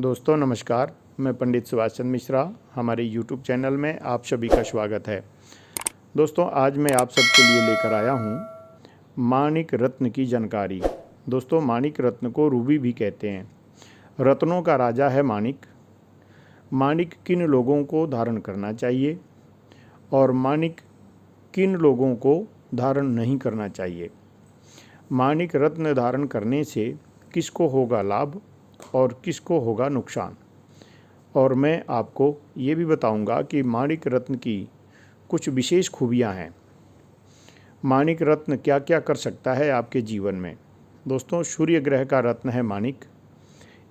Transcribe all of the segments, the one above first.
दोस्तों नमस्कार, मैं पंडित सुभाष चंद्र मिश्रा। हमारे YouTube चैनल में आप सभी का स्वागत है। दोस्तों आज मैं आप सबके लिए लेकर आया हूँ माणिक रत्न की जानकारी। दोस्तों माणिक रत्न को रूबी भी कहते हैं। रत्नों का राजा है माणिक। माणिक किन लोगों को धारण करना चाहिए और माणिक किन लोगों को धारण नहीं करना चाहिए। माणिक रत्न धारण करने से किसको होगा लाभ और किसको होगा नुकसान, और मैं आपको ये भी बताऊंगा कि माणिक रत्न की कुछ विशेष खूबियां हैं। माणिक रत्न क्या क्या कर सकता है आपके जीवन में। दोस्तों सूर्य ग्रह का रत्न है माणिक।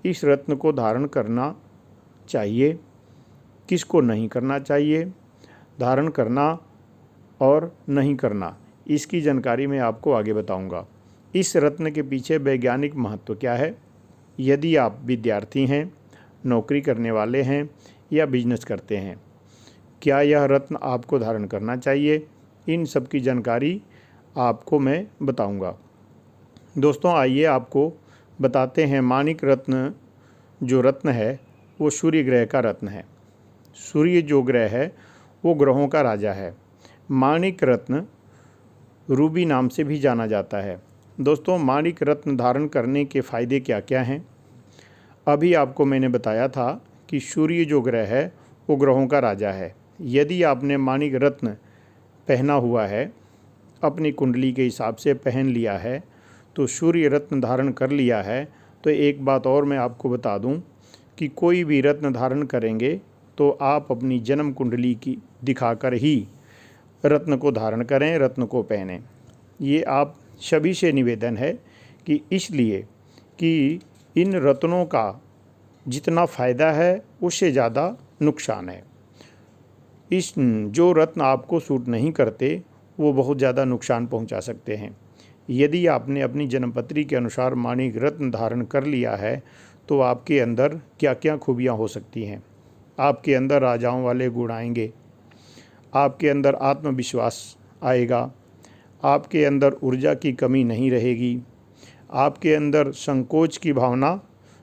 इस रत्न को धारण करना चाहिए, किसको नहीं करना चाहिए, धारण करना और नहीं करना, इसकी जानकारी मैं आपको आगे बताऊंगा। इस रत्न के पीछे वैज्ञानिक महत्व क्या है। यदि आप विद्यार्थी हैं, नौकरी करने वाले हैं या बिजनेस करते हैं, क्या यह रत्न आपको धारण करना चाहिए, इन सब की जानकारी आपको मैं बताऊंगा। दोस्तों आइए आपको बताते हैं। माणिक रत्न जो रत्न है वो सूर्य ग्रह का रत्न है। सूर्य जो ग्रह है वो ग्रहों का राजा है। माणिक रत्न रूबी नाम से भी जाना जाता है। दोस्तों माणिक रत्न धारण करने के फ़ायदे क्या क्या हैं। अभी आपको मैंने बताया था कि सूर्य जो ग्रह है वो ग्रहों का राजा है। यदि आपने माणिक रत्न पहना हुआ है, अपनी कुंडली के हिसाब से पहन लिया है, तो सूर्य रत्न धारण कर लिया है, तो एक बात और मैं आपको बता दूं कि कोई भी रत्न धारण करेंगे तो आप अपनी जन्म कुंडली की दिखाकर ही रत्न को धारण करें, रत्न को पहनें। ये आप सभी से निवेदन है कि इसलिए कि इन रत्नों का जितना फ़ायदा है उससे ज़्यादा नुकसान है। इस जो रत्न आपको सूट नहीं करते वो बहुत ज़्यादा नुकसान पहुंचा सकते हैं। यदि आपने अपनी जन्मपत्री के अनुसार माणिक रत्न धारण कर लिया है तो आपके अंदर क्या क्या खूबियां हो सकती हैं। आपके अंदर राजाओं वाले गुण आएंगे, आपके अंदर आत्मविश्वास आएगा, आपके अंदर ऊर्जा की कमी नहीं रहेगी, आपके अंदर संकोच की भावना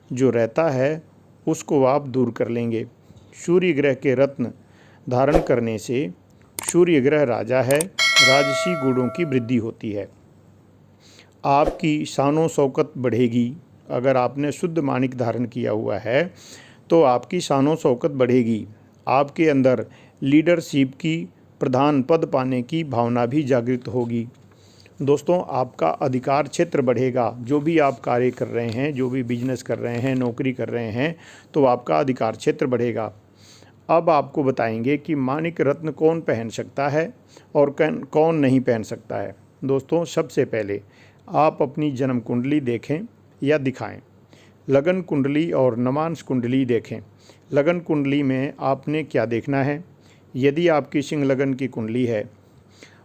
जो रहता है उसको आप दूर कर लेंगे। सूर्य ग्रह के रत्न धारण करने से, सूर्य ग्रह राजा है, राजसी गुणों की वृद्धि होती है। आपकी शानो शौकत बढ़ेगी। अगर आपने शुद्ध माणिक धारण किया हुआ है तो आपकी शानो शौकत बढ़ेगी। आपके अंदर लीडरशिप की, प्रधान पद पाने की भावना भी जागृत होगी। दोस्तों आपका अधिकार क्षेत्र बढ़ेगा। जो भी आप कार्य कर रहे हैं, जो भी बिजनेस कर रहे हैं, नौकरी कर रहे हैं, तो आपका अधिकार क्षेत्र बढ़ेगा। अब आपको बताएंगे कि माणिक रत्न कौन पहन सकता है और कौन नहीं पहन सकता है। दोस्तों सबसे पहले आप अपनी जन्म कुंडली देखें या दिखाएं। लगन कुंडली और नवांश कुंडली देखें। लगन कुंडली में आपने क्या देखना है। यदि आपकी सिंह लगन की कुंडली है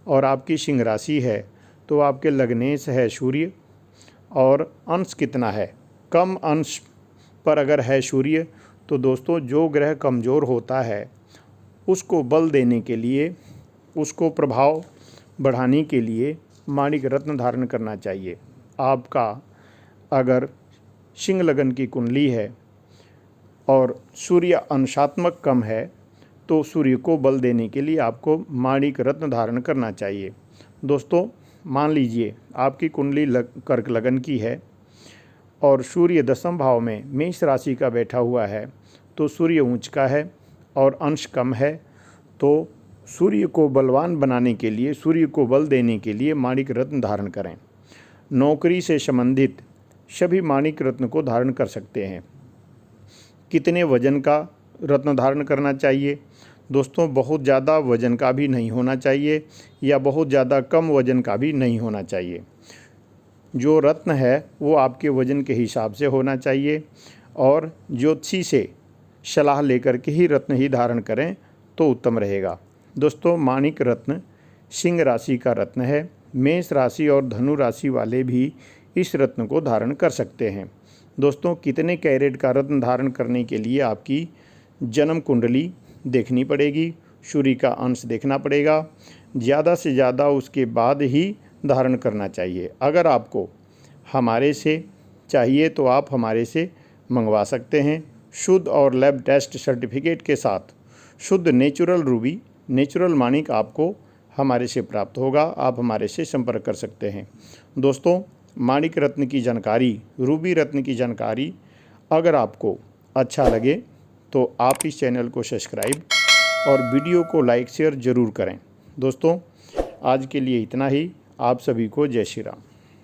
और आपकी सिंह राशि है तो आपके लग्नेश है सूर्य, और अंश कितना है, कम अंश पर अगर है सूर्य, तो दोस्तों जो ग्रह कमज़ोर होता है उसको बल देने के लिए, उसको प्रभाव बढ़ाने के लिए माणिक रत्न धारण करना चाहिए। आपका अगर सिंह लगन की कुंडली है और सूर्य अंशात्मक कम है तो सूर्य को बल देने के लिए आपको माणिक रत्न धारण करना चाहिए। दोस्तों मान लीजिए आपकी कुंडली कर्क लगन की है और सूर्य दशम भाव में मेष राशि का बैठा हुआ है, तो सूर्य उच्च का है और अंश कम है, तो सूर्य को बलवान बनाने के लिए, सूर्य को बल देने के लिए माणिक रत्न धारण करें। नौकरी से संबंधित सभी माणिक रत्न को धारण कर सकते हैं। कितने वजन का रत्न धारण करना चाहिए। दोस्तों बहुत ज़्यादा वजन का भी नहीं होना चाहिए या बहुत ज़्यादा कम वजन का भी नहीं होना चाहिए। जो रत्न है वो आपके वजन के हिसाब से होना चाहिए, और ज्योतिषी से सलाह लेकर के ही रत्न ही धारण करें तो उत्तम रहेगा। दोस्तों माणिक रत्न सिंह राशि का रत्न है। मेष राशि और धनु राशि वाले भी इस रत्न को धारण कर सकते हैं। दोस्तों कितने कैरेट का रत्न धारण करने के लिए आपकी जन्म कुंडली देखनी पड़ेगी, सूर्य का अंश देखना पड़ेगा। ज़्यादा से ज़्यादा उसके बाद ही धारण करना चाहिए। अगर आपको हमारे से चाहिए तो आप हमारे से मंगवा सकते हैं। शुद्ध और लैब टेस्ट सर्टिफिकेट के साथ शुद्ध नेचुरल रूबी, नेचुरल माणिक आपको हमारे से प्राप्त होगा। आप हमारे से संपर्क कर सकते हैं। दोस्तों, माणिक रत्न की जानकारी, रूबी रत्न की जानकारी अगर आपको अच्छा लगे तो आप इस चैनल को सब्सक्राइब और वीडियो को लाइक शेयर ज़रूर करें। दोस्तों, आज के लिए इतना ही। आप सभी को जय श्री राम।